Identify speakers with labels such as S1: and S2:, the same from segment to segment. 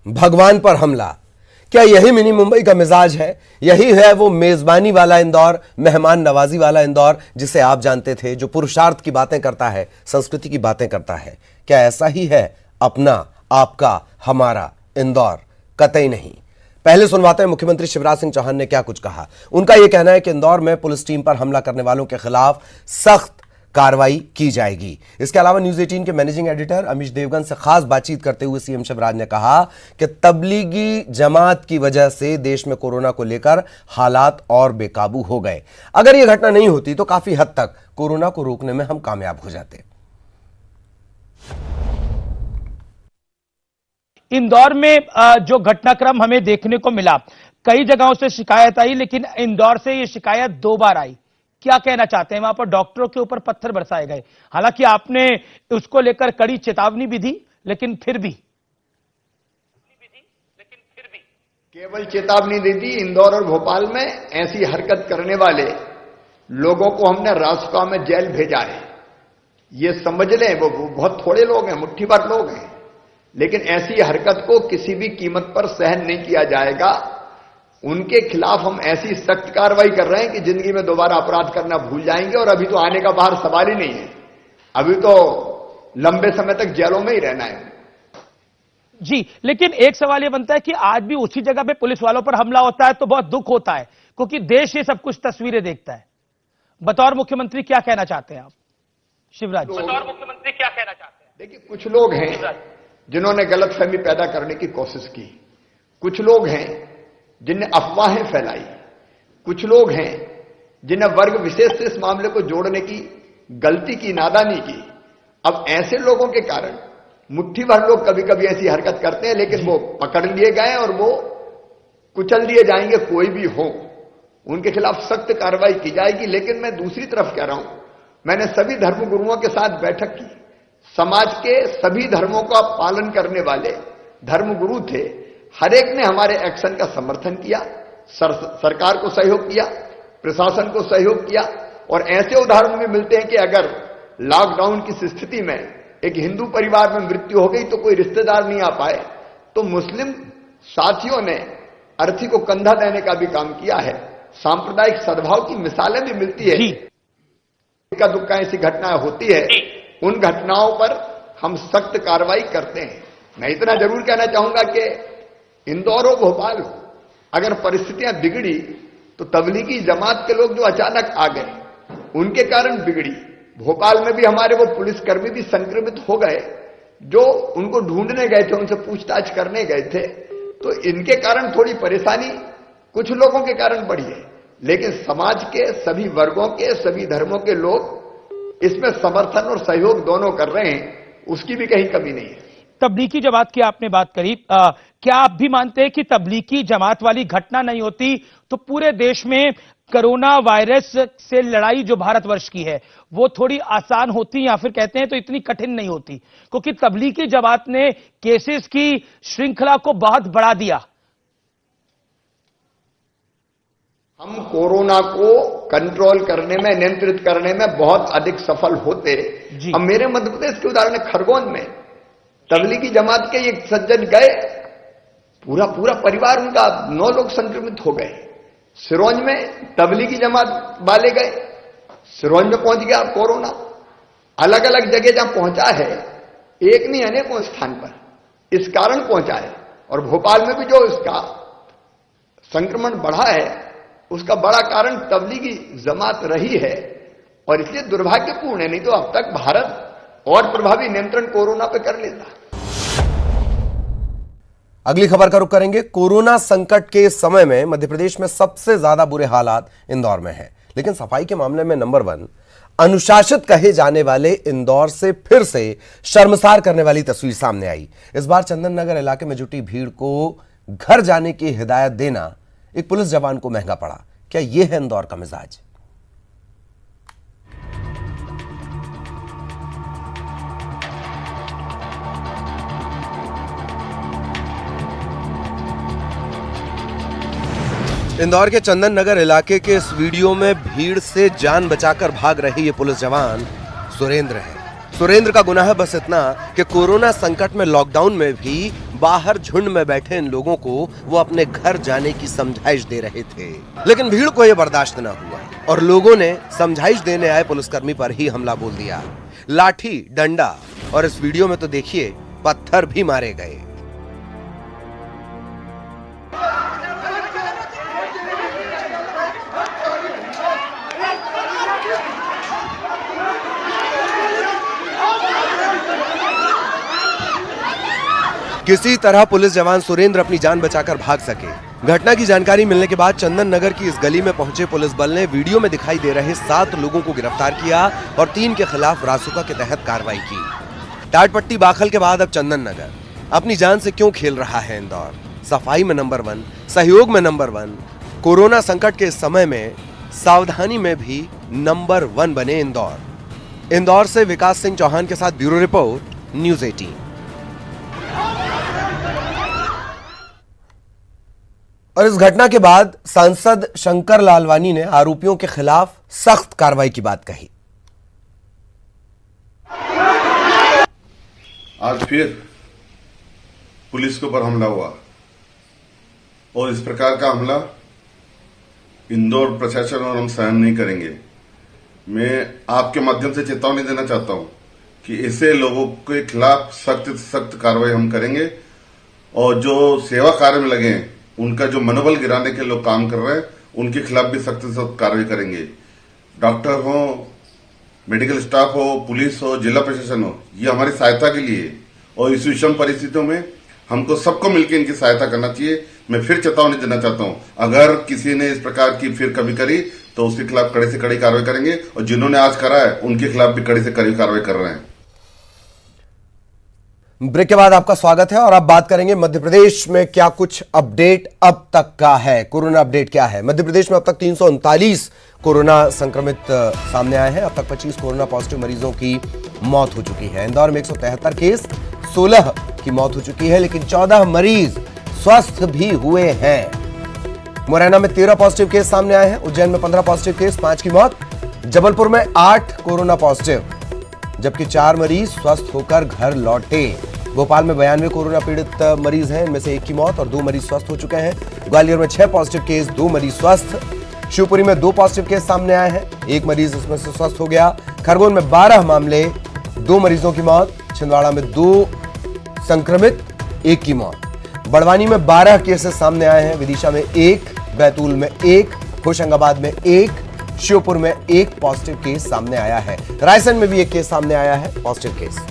S1: भगवान पर हमला। क्या यही मिनी मुंबई का मिजाज है? यही है वो मेजबानी वाला इंदौर, मेहमान नवाजी वाला इंदौर जिसे आप जानते थे, जो पुरुषार्थ की बातें करता है, संस्कृति की बातें करता है? क्या ऐसा ही है अपना, आपका, हमारा इंदौर? कतई नहीं। पहले सुनवाते हैं मुख्यमंत्री शिवराज सिंह चौहान ने क्या कुछ कहा। उनका यह कहना है कि इंदौर में पुलिस टीम पर हमला करने वालों के खिलाफ सख्त कार्रवाई की जाएगी। इसके अलावा न्यूज 18 के मैनेजिंग एडिटर अमीश देवगन से खास बातचीत करते हुए सीएम शिवराज ने कहा कि तबलीगी जमात की वजह से देश में कोरोना को लेकर हालात और बेकाबू हो गए। अगर यह घटना नहीं होती तो काफी हद तक कोरोना को रोकने में हम कामयाब हो जाते।
S2: इंदौर में जो घटनाक्रम हमें देखने को मिला, कई जगहों से शिकायत आई, लेकिन इंदौर से यह शिकायत 2 बार आई। क्या कहना चाहते हैं? वहां पर डॉक्टरों के ऊपर पत्थर बरसाए गए। हालांकि आपने उसको लेकर कड़ी चेतावनी भी दी, लेकिन फिर भी
S3: केवल चेतावनी दी थी। इंदौर और भोपाल में ऐसी हरकत करने वाले लोगों को हमने रासुका में जेल भेजा है। ये समझ लें, वो बहुत थोड़े लोग हैं, मुट्ठी भर लोग हैं, लेकिन ऐसी हरकत को किसी भी कीमत पर सहन नहीं किया जाएगा। उनके खिलाफ हम ऐसी सख्त कार्रवाई कर रहे हैं कि जिंदगी में दोबारा अपराध करना भूल जाएंगे। और अभी तो आने का बाहर सवाल ही नहीं है, अभी तो लंबे समय तक जेलों में ही रहना है
S2: जी। लेकिन एक सवाल यह बनता है कि आज भी उसी जगह पे पुलिस वालों पर हमला होता है तो बहुत दुख होता है, क्योंकि देश ये सब कुछ तस्वीरें देखता है। बतौर मुख्यमंत्री क्या कहना चाहते हैं आप शिवराज? बतौर मुख्यमंत्री क्या कहना चाहते हैं?
S3: देखिए, कुछ लोग हैं जिन्होंने गलतफहमी पैदा करने की कोशिश की, कुछ लोग हैं जिनने अफवाहें फैलाई, कुछ लोग हैं जिन्हें वर्ग विशेष से इस मामले को जोड़ने की गलती की, नादानी की। अब ऐसे लोगों के कारण मुट्ठी भर लोग कभी कभी ऐसी हरकत करते हैं, लेकिन वो पकड़ लिए गए और वो कुचल दिए जाएंगे। कोई भी हो, उनके खिलाफ सख्त कार्रवाई की जाएगी। लेकिन मैं दूसरी तरफ कह रहा हूं, मैंने सभी धर्मगुरुओं के साथ बैठक की। समाज के सभी धर्मों का पालन करने वाले धर्मगुरु थे, हर एक ने हमारे एक्शन का समर्थन किया, सरकार को सहयोग किया, प्रशासन को सहयोग किया। और ऐसे उदाहरण भी मिलते हैं कि अगर लॉकडाउन की स्थिति में एक हिंदू परिवार में मृत्यु हो गई तो कोई रिश्तेदार नहीं आ पाए, तो मुस्लिम साथियों ने अर्थी को कंधा देने का भी काम किया है। सांप्रदायिक सद्भाव की मिसालें भी मिलती है। इक्का दुक्का ऐसी घटनाएं होती है, उन घटनाओं पर हम सख्त कार्रवाई करते हैं। मैं इतना जरूर कहना चाहूंगा कि इंदौर हो, भोपाल हो, अगर परिस्थितियां बिगड़ी तो तबलीगी जमात के लोग जो अचानक आ गए उनके कारण बिगड़ी। भोपाल में भी हमारे वो पुलिसकर्मी भी संक्रमित हो गए जो उनको ढूंढने गए थे, उनसे पूछताछ करने गए थे। तो इनके कारण थोड़ी परेशानी कुछ लोगों के कारण बढ़ी है, लेकिन समाज के सभी वर्गों के, सभी धर्मों के लोग इसमें समर्थन और सहयोग दोनों कर रहे हैं, उसकी भी कहीं कमी नहीं है।
S2: तबलीगी जमात की आपने बात करी, क्या आप भी मानते हैं कि तबलीगी जमात वाली घटना नहीं होती तो पूरे देश में कोरोना वायरस से लड़ाई जो भारतवर्ष की है वो थोड़ी आसान होती, या फिर कहते हैं तो इतनी कठिन नहीं होती? क्योंकि तबलीगी जमात ने केसेस की श्रृंखला को बहुत बढ़ा दिया।
S3: हम कोरोना को कंट्रोल करने में, नियंत्रित करने में बहुत अधिक सफल होते। अब मेरे मध्य प्रदेश के उदाहरण, खरगोन में तबलीगी जमात के एक सज्जन गए, पूरा परिवार उनका 9 लोग संक्रमित हो गए। सिरोंज में तबलीगी जमात वाले गए, सिरोंज में पहुंच गया कोरोना। अलग अलग जगह जहां पहुंचा है, एक नहीं अनेकों स्थान पर इस कारण पहुंचा है। और भोपाल में भी जो इसका संक्रमण बढ़ा है उसका बड़ा कारण तबलीगी जमात रही है। और इसलिए दुर्भाग्यपूर्ण है, नहीं तो अब तक भारत और प्रभावी नियंत्रण कोरोना पे कर लेता।
S1: अगली खबर का रुख करेंगे। कोरोना संकट के समय में मध्य प्रदेश में सबसे ज्यादा बुरे हालात इंदौर में हैं, लेकिन सफाई के मामले में नंबर 1 अनुशासित कहे जाने वाले इंदौर से फिर से शर्मसार करने वाली तस्वीर सामने आई। इस बार चंदन नगर इलाके में जुटी भीड़ को घर जाने की हिदायत देना एक पुलिस जवान को महंगा पड़ा। क्या यह है इंदौर का मिजाज? इंदौर के चंदन नगर इलाके के इस वीडियो में भीड़ से जान बचाकर भाग रही ये पुलिस जवान सुरेंद्र है। सुरेंद्र का गुनाह बस इतना कि कोरोना संकट में लॉकडाउन में भी बाहर झुंड में बैठे इन लोगों को वो अपने घर जाने की समझाइश दे रहे थे, लेकिन भीड़ को यह बर्दाश्त न हुआ और लोगों ने समझाइश देने आए पुलिसकर्मी पर ही हमला बोल दिया। लाठी, डंडा और इस वीडियो में तो देखिए पत्थर भी मारे गए। किसी तरह पुलिस जवान सुरेंद्र अपनी जान बचाकर भाग सके। घटना की जानकारी मिलने के बाद चंदन नगर की इस गली में पहुंचे पुलिस बल ने वीडियो में दिखाई दे रहे 7 लोगों को गिरफ्तार किया और 3 के खिलाफ रासुका के तहत कार्रवाई की। टाटपट्टी बाखल के बाद अब चंदन नगर अपनी जान से क्यों खेल रहा है इंदौर? सफाई में नंबर 1, सहयोग में नंबर 1, कोरोना संकट के इस समय में सावधानी में भी नंबर 1 बने इंदौर। इंदौर से विकास सिंह चौहान के साथ ब्यूरो रिपोर्ट, न्यूज़ 18। और इस घटना के बाद सांसद शंकर लालवानी ने आरोपियों के खिलाफ सख्त कार्रवाई की बात कही।
S4: आज फिर पुलिस के ऊपर हमला हुआ और इस प्रकार का हमला इंदौर प्रशासन और हम सहन नहीं करेंगे। मैं आपके माध्यम से चेतावनी देना चाहता हूं कि ऐसे लोगों के खिलाफ सख्त से सख्त कार्रवाई हम करेंगे और जो सेवा कार्य में लगे हैं, उनका जो मनोबल गिराने के लोग काम कर रहे हैं, उनके खिलाफ भी सख्त से सख्त कार्रवाई करेंगे। डॉक्टर हो, मेडिकल स्टाफ हो, पुलिस हो, जिला प्रशासन हो, ये हमारी सहायता के लिए और इस विषम परिस्थितियों में हमको सबको मिलकर इनकी सहायता करना चाहिए। मैं फिर चेतावनी देना चाहता हूं, अगर किसी ने इस प्रकार की फिर कभी करी तो उसके खिलाफ कड़ी से कड़ी कार्रवाई करेंगे और जिन्होंने आज करा है उनके खिलाफ भी कड़ी से कड़ी कार्रवाई कर रहे हैं।
S1: ब्रेक के बाद आपका स्वागत है और अब बात करेंगे मध्य प्रदेश में क्या कुछ अपडेट अब तक का है। कोरोना अपडेट क्या है? मध्य प्रदेश में अब तक 339 कोरोना संक्रमित सामने आए हैं। अब तक 25 कोरोना पॉजिटिव मरीजों की मौत हो चुकी है। इंदौर में 173 केस, 16 की मौत हो चुकी है, लेकिन 14 मरीज स्वस्थ भी हुए हैं। मुरैना में 13 पॉजिटिव केस सामने आए हैं। उज्जैन में 15 पॉजिटिव केस, 5 की मौत। जबलपुर में 8 कोरोना पॉजिटिव, जबकि 4 मरीज स्वस्थ होकर घर लौटे। भोपाल में 92 कोरोना पीड़ित मरीज हैं, इनमें से 1 की मौत और 2 मरीज स्वस्थ हो चुके हैं। ग्वालियर में 6 पॉजिटिव केस, 2 मरीज स्वस्थ। शिवपुरी में 2 पॉजिटिव केस सामने आए हैं, 1 मरीज इसमें से स्वस्थ हो गया। खरगोन में 12 मामले, 2 मरीजों की मौत। छिंदवाड़ा में 2 संक्रमित, 1 की मौत। बड़वानी में 12 केसेस सामने आए हैं, विदिशा में 1, बैतूल में 1, होशंगाबाद में 1, श्योपुर में 1 पॉजिटिव केस सामने आया है। रायसेन में भी 1 केस सामने आया है, पॉजिटिव केस।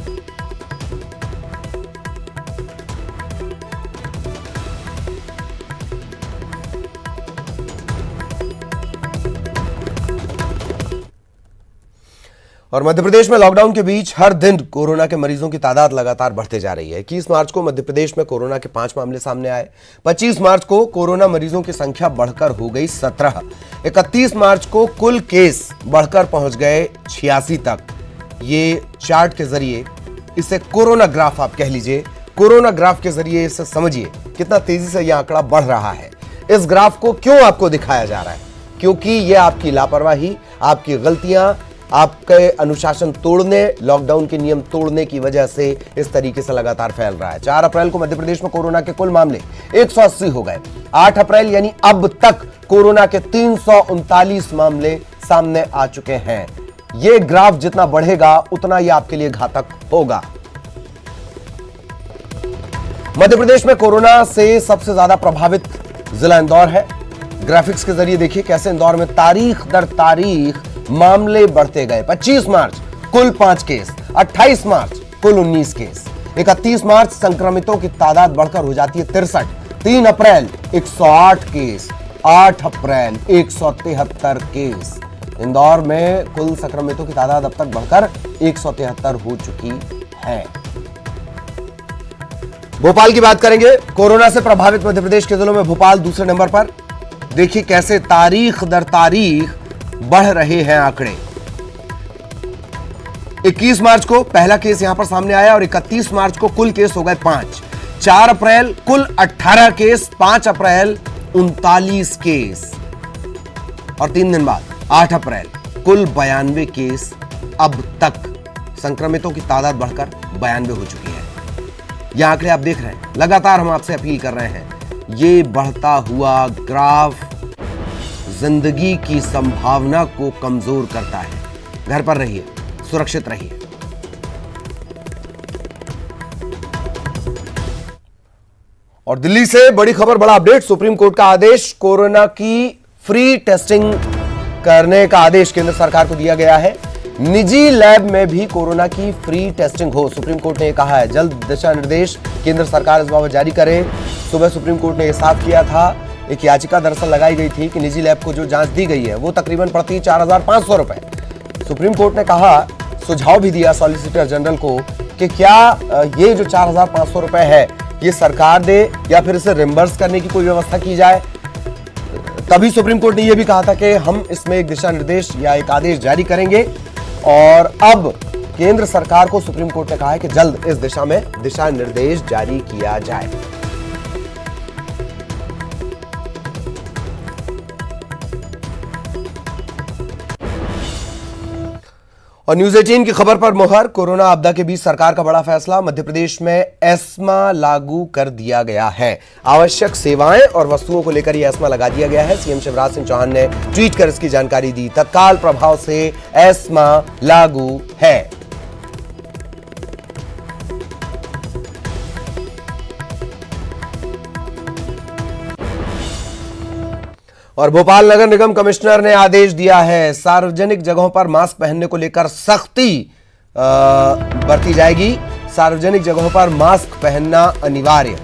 S1: और मध्य प्रदेश में लॉकडाउन के बीच हर दिन कोरोना के मरीजों की तादाद लगातार बढ़ते जा रही है। 21 मार्च को मध्य प्रदेश में कोरोना के 5 मामले सामने आए। 25 मार्च को कोरोना मरीजों की संख्या बढ़कर हो गई 17। 31 मार्च को कुल केस बढ़कर पहुंच गए 86 तक। ये चार्ट के जरिए, इसे कोरोना ग्राफ आप कह लीजिए, कोरोना ग्राफ के जरिए इसे समझिए कितना तेजी से यह आंकड़ा बढ़ रहा है। इस ग्राफ को क्यों आपको दिखाया जा रहा है? क्योंकि यह आपकी लापरवाही, आपकी गलतियां, आपके अनुशासन तोड़ने, लॉकडाउन के नियम तोड़ने की वजह से इस तरीके से लगातार फैल रहा है। 4 अप्रैल को मध्य प्रदेश में कोरोना के कुल मामले 180 हो गए। 8 अप्रैल यानी अब तक कोरोना के 339 मामले सामने आ चुके हैं। यह ग्राफ जितना बढ़ेगा उतना यह आपके लिए घातक होगा। मध्य प्रदेश में कोरोना से सबसे ज्यादा प्रभावित जिला इंदौर है। ग्राफिक्स के जरिए देखिए कैसे इंदौर में तारीख दर तारीख मामले बढ़ते गए। 25 मार्च कुल 5 केस, 28 मार्च कुल 19 केस, 31 मार्च संक्रमितों की तादाद बढ़कर हो जाती है 63, 3 अप्रैल 108 केस, 8 अप्रैल 173 केस। इंदौर में कुल संक्रमितों की तादाद अब तक बढ़कर 173 हो चुकी है। भोपाल की बात करेंगे। कोरोना से प्रभावित मध्य प्रदेश के जिलों में भोपाल दूसरे नंबर पर। देखिए कैसे तारीख दर तारीख बढ़ रहे हैं आंकड़े। 21 मार्च को पहला केस यहां पर सामने आया और 31 मार्च को कुल केस हो गए 5। 4 अप्रैल कुल 18 केस, 5 अप्रैल 39 केस और 3 दिन बाद 8 अप्रैल कुल 92 केस। अब तक संक्रमितों की तादाद बढ़कर 92 हो चुकी है। ये आंकड़े आप देख रहे हैं, लगातार हम आपसे अपील कर रहे हैं, ये बढ़ता हुआ ग्राफ जिंदगी की संभावना को कमजोर करता है। घर पर रहिए, सुरक्षित रहिए। और दिल्ली से बड़ी खबर, बड़ा अपडेट। सुप्रीम कोर्ट का आदेश, कोरोना की फ्री टेस्टिंग करने का आदेश केंद्र सरकार को दिया गया है। निजी लैब में भी कोरोना की फ्री टेस्टिंग हो, सुप्रीम कोर्ट ने यह कहा है। जल्द दिशा निर्देश केंद्र सरकार इस बाबत जारी करे। सुबह सुप्रीम कोर्ट ने यह साफ किया था, एक याचिका दरअसल लगाई गई थी कि निजी लैब को जो जांच दी गई है वो तकरीबन पड़ती है 4,500 रुपए। सुप्रीम कोर्ट ने कहा, सुझाव भी दिया सॉलिसिटर जनरल को कि क्या ये जो 4,500 रुपए है ये सरकार दे या फिर इसे रिम्बर्स करने की कोई व्यवस्था की जाए। तभी सुप्रीम कोर्ट ने यह भी कहा था कि हम इसमें एक दिशा निर्देश या एक आदेश जारी करेंगे। और अब केंद्र सरकार को सुप्रीम कोर्ट ने कहा है कि जल्द इस दिशा में दिशा निर्देश जारी किया जाए। और न्यूज 18 की खबर पर मुहर, कोरोना आपदा के बीच सरकार का बड़ा फैसला, मध्य प्रदेश में एस्मा लागू कर दिया गया है। आवश्यक सेवाएं और वस्तुओं को लेकर यह एस्मा लगा दिया गया है। सीएम शिवराज सिंह चौहान ने ट्वीट कर इसकी जानकारी दी। तत्काल प्रभाव से एस्मा लागू है। और भोपाल नगर निगम कमिश्नर ने आदेश दिया है, सार्वजनिक जगहों पर मास्क पहनने को लेकर सख्ती बरती जाएगी। सार्वजनिक जगहों पर मास्क पहनना अनिवार्य,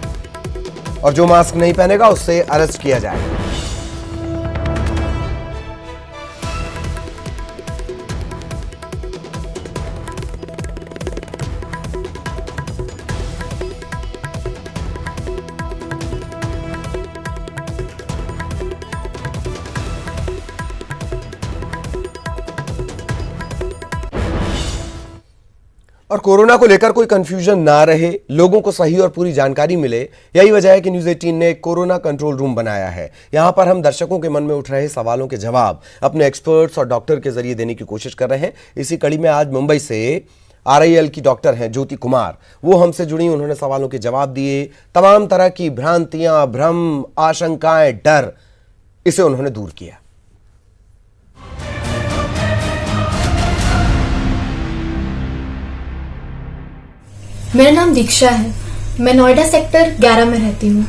S1: और जो मास्क नहीं पहनेगा उससे अरेस्ट किया जाएगा। और कोरोना को लेकर कोई कंफ्यूजन ना रहे, लोगों को सही और पूरी जानकारी मिले, यही वजह है कि न्यूज 18 ने एक कोरोना कंट्रोल रूम बनाया है। यहां पर हम दर्शकों के मन में उठ रहे सवालों के जवाब अपने एक्सपर्ट्स और डॉक्टर के जरिए देने की कोशिश कर रहे हैं। इसी कड़ी में आज मुंबई से RIL की डॉक्टर हैं ज्योति कुमार, वो हमसे जुड़ी, उन्होंने सवालों के जवाब दिए। तमाम तरह की भ्रांतियां, भ्रम, आशंकाएं, डर, इसे उन्होंने दूर किया।
S5: मेरा नाम दीक्षा है, मैं नोएडा सेक्टर 11 में रहती हूँ।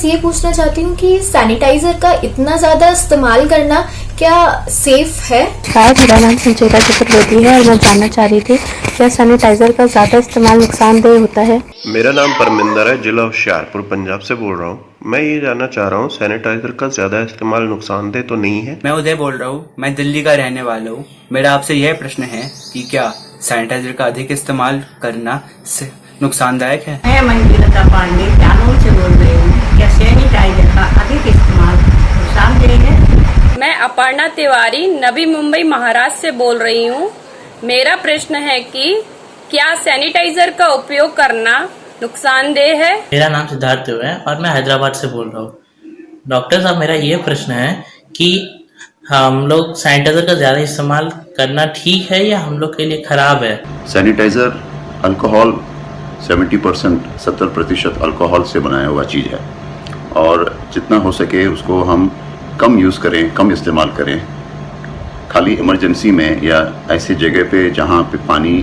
S5: ये पूछना चाहती हूँ कि सैनिटाइजर का इतना ज्यादा इस्तेमाल करना क्या सेफ है?
S6: मेरा नाम संचेता चतुर्वेदी है और मैं जानना चाह रही थी क्या सैनिटाइजर का ज्यादा इस्तेमाल नुकसानदेह होता है?
S7: मेरा नाम परमिंदर है, जिला होशियारपुर पंजाब से बोल रहा हूँ। मैं ये जानना चाह रहा हूँ सैनिटाइजर का ज्यादा इस्तेमाल नुकसानदेह तो नहीं है?
S8: मैं उदय बोल रहा हूँ, मैं दिल्ली का रहने वाला हूँ। मेरा आपसे यह प्रश्न है कि क्या सैनिटाइजर का अधिक इस्तेमाल करना नुकसानदायक है?
S9: मैं मंजुलता पांडे जालौर से बोल रही हूँ। क्या सैनिटाइजर का अधिक इस्तेमाल नुकसानदेह है?
S10: मैं अपर्णा तिवारी नवी मुंबई महाराष्ट्र से बोल रही हूँ। मेरा प्रश्न है कि क्या सैनिटाइजर का उपयोग करना नुकसानदेह है?
S11: मेरा नाम सिद्धार्थ है और मैं हैदराबाद से बोल रहा हूँ। डॉक्टर साहब, मेरा ये प्रश्न है कि हम लोग सैनिटाइजर का ज्यादा इस्तेमाल करना ठीक है या हम लोग के लिए खराब है?
S12: सैनिटाइजर अल्कोहल 70% अल्कोहल से बनाया हुआ चीज़ है और जितना हो सके उसको हम कम यूज़ करें, कम इस्तेमाल करें। खाली इमरजेंसी में या ऐसी जगह पे जहाँ पे पानी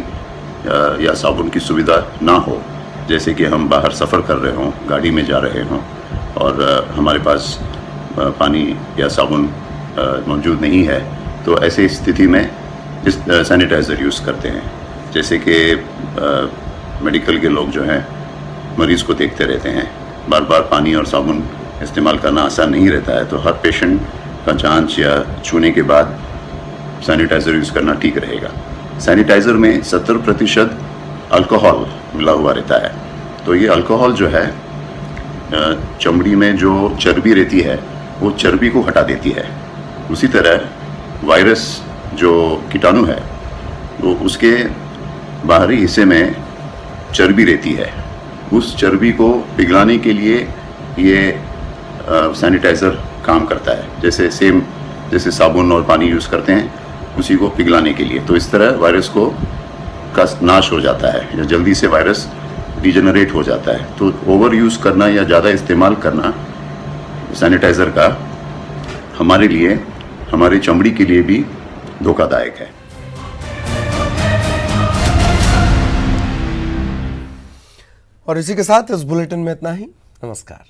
S12: या साबुन की सुविधा ना हो, जैसे कि हम बाहर सफ़र कर रहे हों, गाड़ी में जा रहे हों और हमारे पास पानी या साबुन मौजूद नहीं है, तो ऐसी स्थिति में इस सैनिटाइज़र यूज़ करते हैं। जैसे कि मेडिकल के लोग जो हैं मरीज़ को देखते रहते हैं, बार बार पानी और साबुन इस्तेमाल करना आसान नहीं रहता है, तो हर पेशेंट का जांच या छूने के बाद सैनिटाइज़र यूज़ करना ठीक रहेगा। सैनिटाइज़र में 70% अल्कोहल मिला हुआ रहता है, तो ये अल्कोहल जो है चमड़ी में जो चर्बी रहती है वो चर्बी को हटा देती है। उसी तरह वायरस जो कीटाणु है वो उसके बाहरी हिस्से में चर्बी रहती है, उस चर्बी को पिघलाने के लिए ये सैनिटाइज़र काम करता है। जैसे साबुन और पानी यूज़ करते हैं उसी को पिघलाने के लिए, तो इस तरह वायरस का नाश हो जाता है या जल्दी से वायरस डिजेनरेट हो जाता है। तो ओवर यूज करना या ज़्यादा इस्तेमाल करना सैनिटाइजर का हमारे लिए, हमारी चमड़ी के लिए भी धोखादायक है।
S1: और इसी के साथ इस बुलेटिन में इतना ही। नमस्कार।